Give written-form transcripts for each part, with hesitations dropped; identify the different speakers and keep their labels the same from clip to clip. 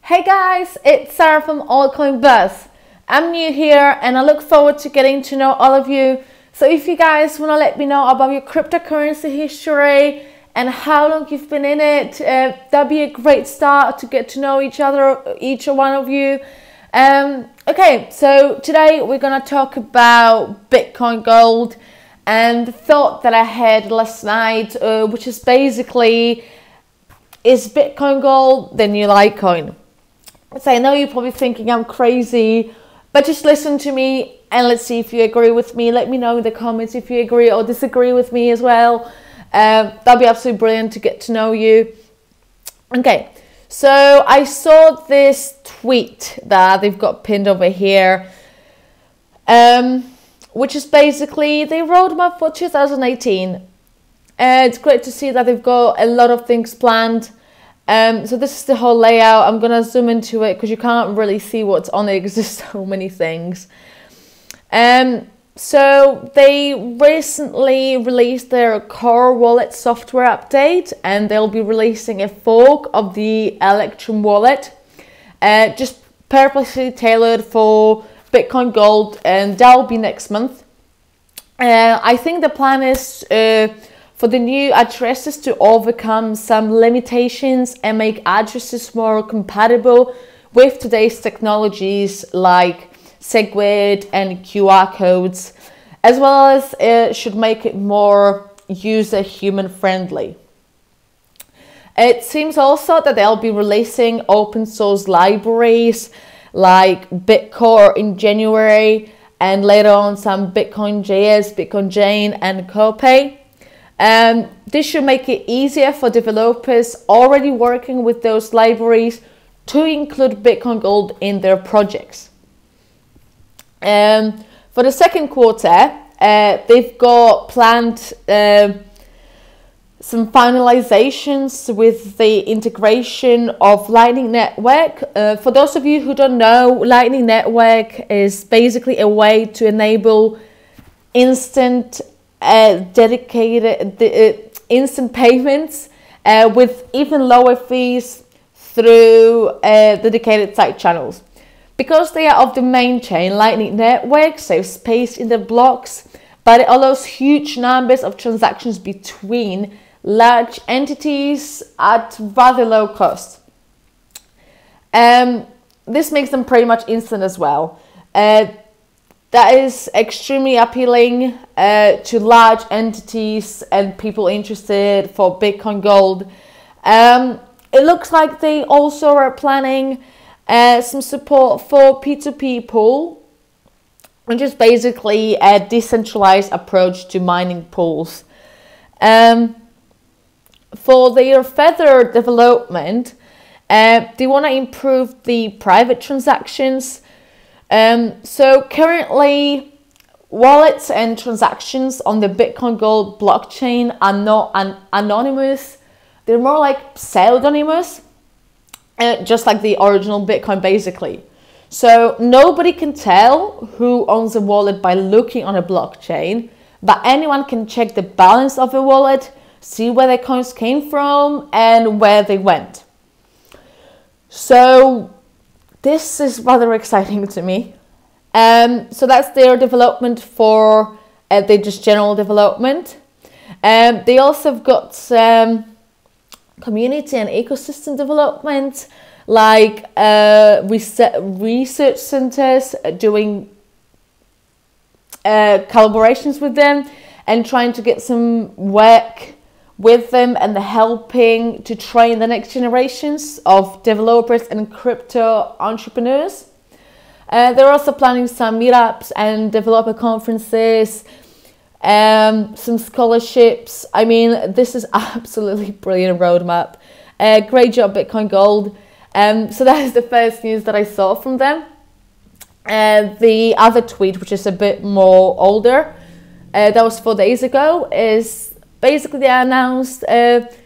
Speaker 1: Hey guys, it's Sarah from AltCoin Buzz. I'm new here and I look forward to getting to know all of you. So if you guys want to let me know about your cryptocurrency history and how long you've been in it, that'd be a great start to get to know each one of you. Okay, so today we're going to talk about Bitcoin Gold and the thought that I had last night, which is basically, is Bitcoin Gold the new Litecoin? So I know you're probably thinking I'm crazy, but just listen to me and let's see if you agree with me. Let me know in the comments if you agree or disagree with me as well. That'd be absolutely brilliant to get to know you. Okay, so I saw this tweet that they've got pinned over here, which is basically the roadmap for 2018. It's great to see that they've got a lot of things planned. So this is the whole layout. I'm going to zoom into it because you can't really see what's on it because there's so many things. So they recently released their core wallet software update and they'll be releasing a fork of the Electrum wallet, just purposely tailored for Bitcoin Gold, and that'll be next month. I think the plan is for the new addresses to overcome some limitations and make addresses more compatible with today's technologies like SegWit and QR codes, as well as it should make it more human friendly. It seems also that they'll be releasing open source libraries like Bitcore in January, and later on some Bitcoin.js, Bitcoin.jane and Copay. This should make it easier for developers already working with those libraries to include Bitcoin Gold in their projects. For the second quarter, they've got planned some finalizations with the integration of Lightning Network. For those of you who don't know, Lightning Network is basically a way to enable instant instant payments with even lower fees through dedicated side channels. Because they are of the main chain, Lightning Network saves space in the blocks, but it allows huge numbers of transactions between large entities at rather low cost. This makes them pretty much instant as well. That is extremely appealing to large entities and people interested for Bitcoin Gold. It looks like they also are planning some support for P2P pool, which is basically a decentralized approach to mining pools. For their further development, they want to improve the private transactions. So currently, wallets and transactions on the Bitcoin Gold blockchain are not anonymous. They're more like pseudonymous, just like the original Bitcoin basically. So nobody can tell who owns a wallet by looking on a blockchain, but anyone can check the balance of a wallet, see where their coins came from and where they went. So this is rather exciting to me. So that's their development for their just general development. They also have got some community and ecosystem development, like research centers doing collaborations with them and trying to get some work with them and helping to train the next generations of developers and crypto entrepreneurs. They're also planning some meetups and developer conferences, some scholarships. I mean, this is absolutely brilliant roadmap. Great job, Bitcoin Gold. So that is the first news that I saw from them. The other tweet, which is a bit more older, that was 4 days ago, is basically they announced that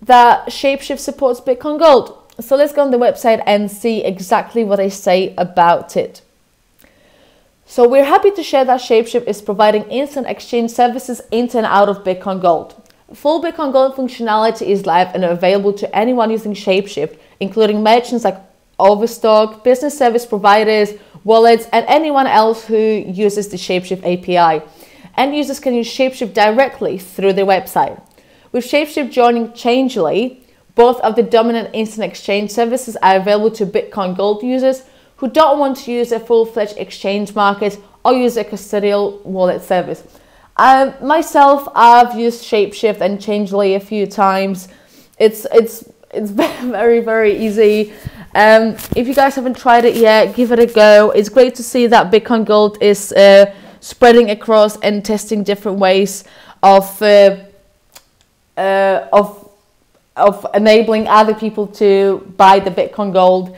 Speaker 1: Shapeshift supports Bitcoin Gold. So let's go on the website and see exactly what they say about it. So we're happy to share that Shapeshift is providing instant exchange services into and out of Bitcoin Gold. Full Bitcoin Gold functionality is live and available to anyone using Shapeshift, including merchants like Overstock, business service providers, wallets, and anyone else who uses the Shapeshift API. End users can use Shapeshift directly through their website. With Shapeshift joining Changelly, both of the dominant instant exchange services are available to Bitcoin Gold users who don't want to use a full-fledged exchange market or use a custodial wallet service. Myself, I've used Shapeshift and Changelly a few times. It's very, very easy. If you guys haven't tried it yet, give it a go. It's great to see that Bitcoin Gold is spreading across and testing different ways of enabling other people to buy the Bitcoin Gold.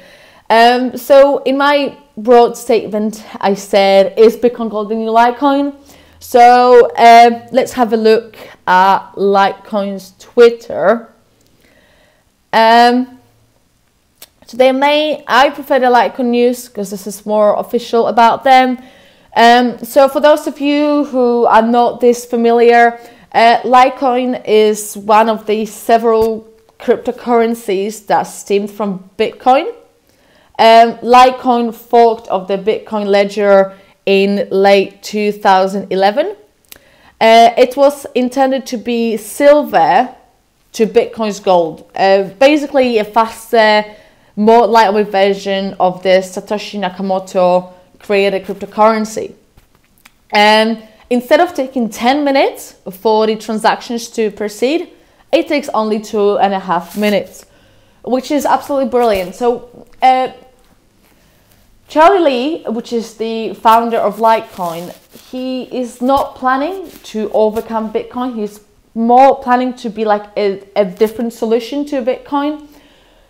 Speaker 1: So in my broad statement, I said, is Bitcoin Gold the new Litecoin? So let's have a look at Litecoin's Twitter. Today, I prefer the Litecoin news because this is more official about them. So for those of you who are not this familiar, Litecoin is one of the several cryptocurrencies that stemmed from Bitcoin. Litecoin forked of the Bitcoin ledger in late 2011. It was intended to be silver to Bitcoin's gold. Basically a faster, more lightweight version of the Satoshi Nakamoto created cryptocurrency. And instead of taking 10 minutes for the transactions to proceed, it takes only 2.5 minutes, which is absolutely brilliant. So Charlie Lee, which is the founder of Litecoin, he is not planning to overcome Bitcoin. He's more planning to be like a different solution to Bitcoin.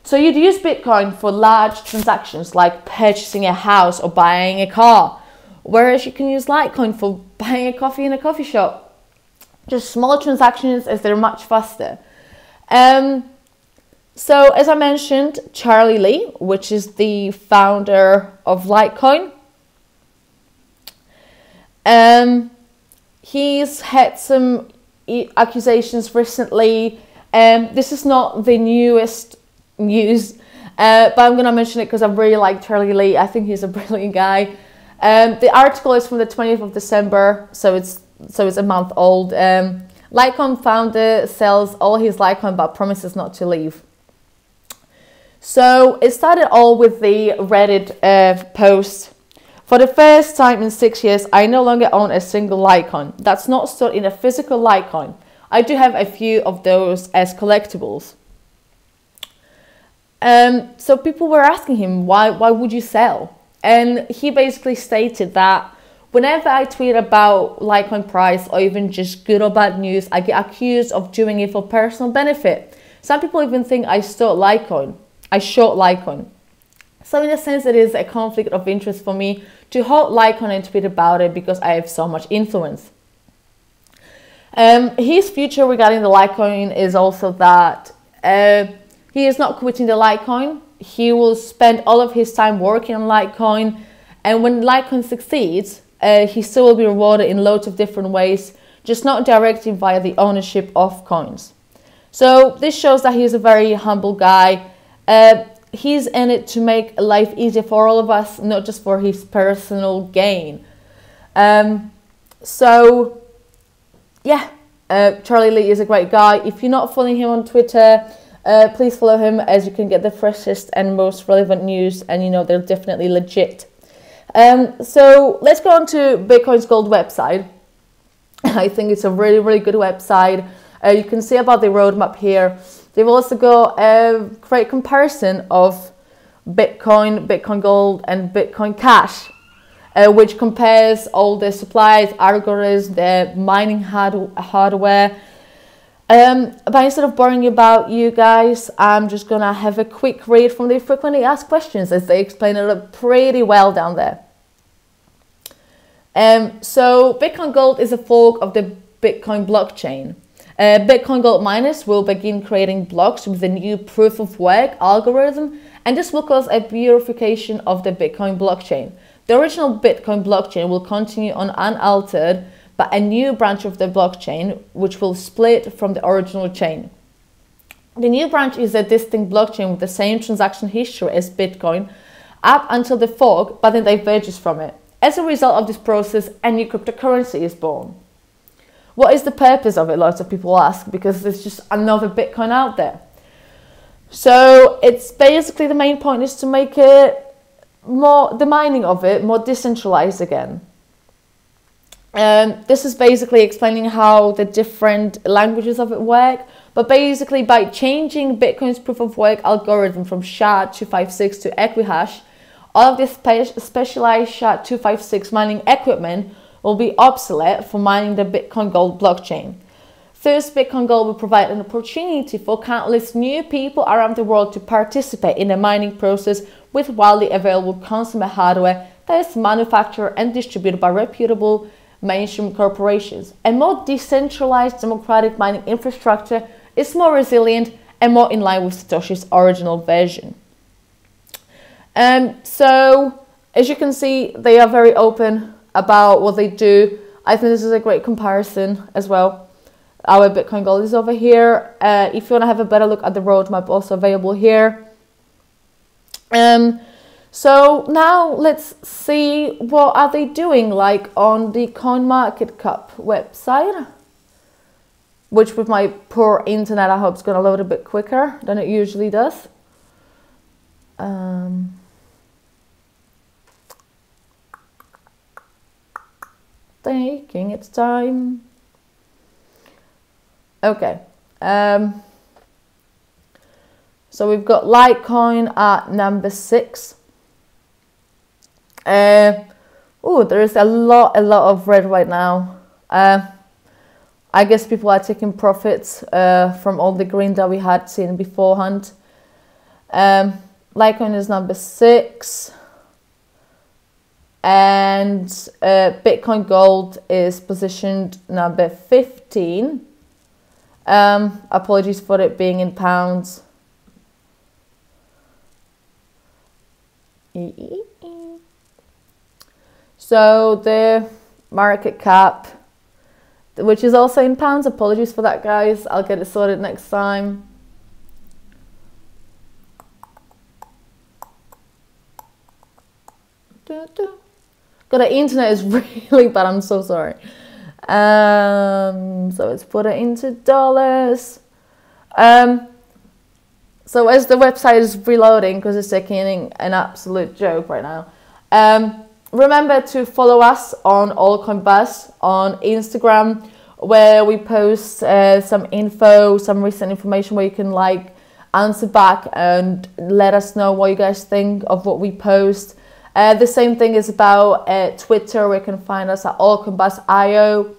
Speaker 1: So you'd use Bitcoin for large transactions like purchasing a house or buying a car, whereas you can use Litecoin for buying a coffee in a coffee shop. Just smaller transactions as they're much faster. So as I mentioned, Charlie Lee, which is the founder of Litecoin, he's had some accusations recently. This is not the newest news, but I'm going to mention it because I really like Charlie Lee. I think he's a brilliant guy. The article is from the 20th of December, so it's a month old. Litecoin founder sells all his Litecoin but promises not to leave. So it started all with the Reddit post. For the first time in 6 years, I no longer own a single Litecoin that's not stored in a physical Litecoin. I do have a few of those as collectibles. So people were asking him, why would you sell? And he basically stated that whenever I tweet about Litecoin price or even just good or bad news, I get accused of doing it for personal benefit. Some people even think I short Litecoin. So in a sense, it is a conflict of interest for me to hold Litecoin and tweet about it because I have so much influence. His future regarding the Litecoin is also that he is not quitting the Litecoin. He will spend all of his time working on Litecoin, and when Litecoin succeeds, he still will be rewarded in loads of different ways, just not directly via the ownership of coins. So this shows that he's a very humble guy. He's in it to make life easier for all of us, not just for his personal gain. So yeah, Charlie Lee is a great guy. If you're not following him on Twitter, please follow him, as you can get the freshest and most relevant news, and you know they're definitely legit. So let's go on to Bitcoin's Gold website. I think it's a really, really good website. You can see about the roadmap here. They've also got a great comparison of Bitcoin, Bitcoin Gold, and Bitcoin Cash, which compares all the supplies, algorithms, the mining hardware. But instead of boring about you guys, I'm just gonna have a quick read from the frequently asked questions, as they explain it pretty well down there. So Bitcoin Gold is a fork of the Bitcoin blockchain. Bitcoin Gold miners will begin creating blocks with the new proof of work algorithm, and this will cause a purification of the Bitcoin blockchain. The original Bitcoin blockchain will continue on unaltered, but a new branch of the blockchain which will split from the original chain. The new branch is a distinct blockchain with the same transaction history as Bitcoin up until the fork, but then diverges from it. As a result of this process, a new cryptocurrency is born. What is the purpose of it? Lots of people ask, because there's just another Bitcoin out there. So it's basically, the main point is to make it more, the mining of it, more decentralized again. This is basically explaining how the different languages of it work, but basically by changing Bitcoin's proof of work algorithm from SHA-256 to Equihash, all of this specialized SHA-256 mining equipment will be obsolete for mining the Bitcoin Gold blockchain. Thus, Bitcoin Gold will provide an opportunity for countless new people around the world to participate in the mining process with widely available consumer hardware that is manufactured and distributed by reputable mainstream corporations. A more decentralized democratic mining infrastructure is more resilient and more in line with Satoshi's original version. So, as you can see, they are very open about what they do. I think this is a great comparison as well. Our Bitcoin Gold is over here. If you want to have a better look at the roadmap, also available here. So now let's see what are they doing like on the CoinMarketCap website, which with my poor internet I hope is going to load a bit quicker than it usually does. Taking its time. Okay. So we've got Litecoin at number 6. Oh, there is a lot of red right now. I guess people are taking profits from all the green that we had seen beforehand. Litecoin is number 6. And Bitcoin Gold is positioned number 15. Apologies for it being in pounds. So the market cap, which is also in pounds, apologies for that, guys. I'll get it sorted next time. God, the internet is really bad, I'm so sorry. So let's put it into dollars. So as the website is reloading, because it's taking an absolute joke right now, remember to follow us on AltCoin Buzz on Instagram, where we post some info, some recent information where you can like answer back and let us know what you guys think of what we post. The same thing is about Twitter, where you can find us at AltCoinBuzz.io.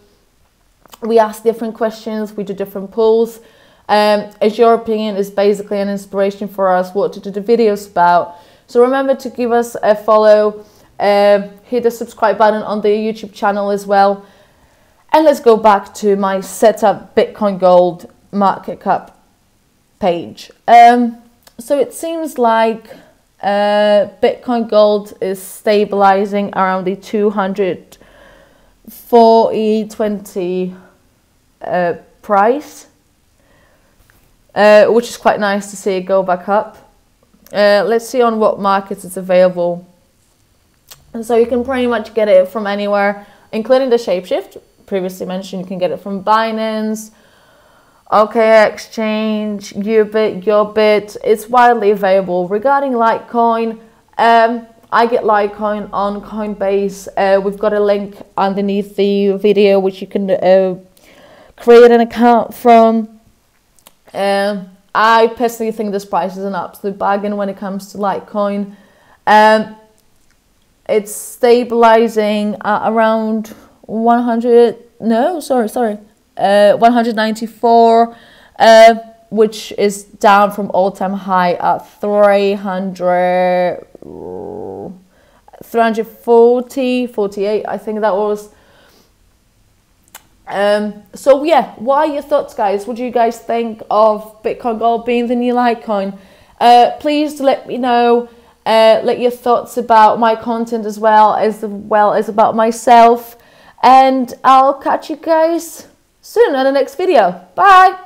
Speaker 1: We ask different questions, we do different polls. As your opinion is basically an inspiration for us what to do the videos about. So remember to give us a follow, hit the subscribe button on the YouTube channel as well. And let's go back to my setup Bitcoin Gold market cap page. So it seems like Bitcoin Gold is stabilizing around the 240.20 price, which is quite nice to see it go back up. Let's see on what markets it's available. And so you can pretty much get it from anywhere, including the Shapeshift. Previously mentioned, you can get it from Binance, OK Exchange, Ubit, Yobit. It's widely available. Regarding Litecoin, I get Litecoin on Coinbase. We've got a link underneath the video which you can create an account from. I personally think this price is an absolute bargain when it comes to Litecoin. It's stabilizing at around 194, which is down from all-time high at 348, I think that was. So yeah, what are your thoughts, guys? What do you guys think of Bitcoin Gold being the new Litecoin? Please let me know. Let your thoughts about my content as well as about myself. And I'll catch you guys soon in the next video. Bye!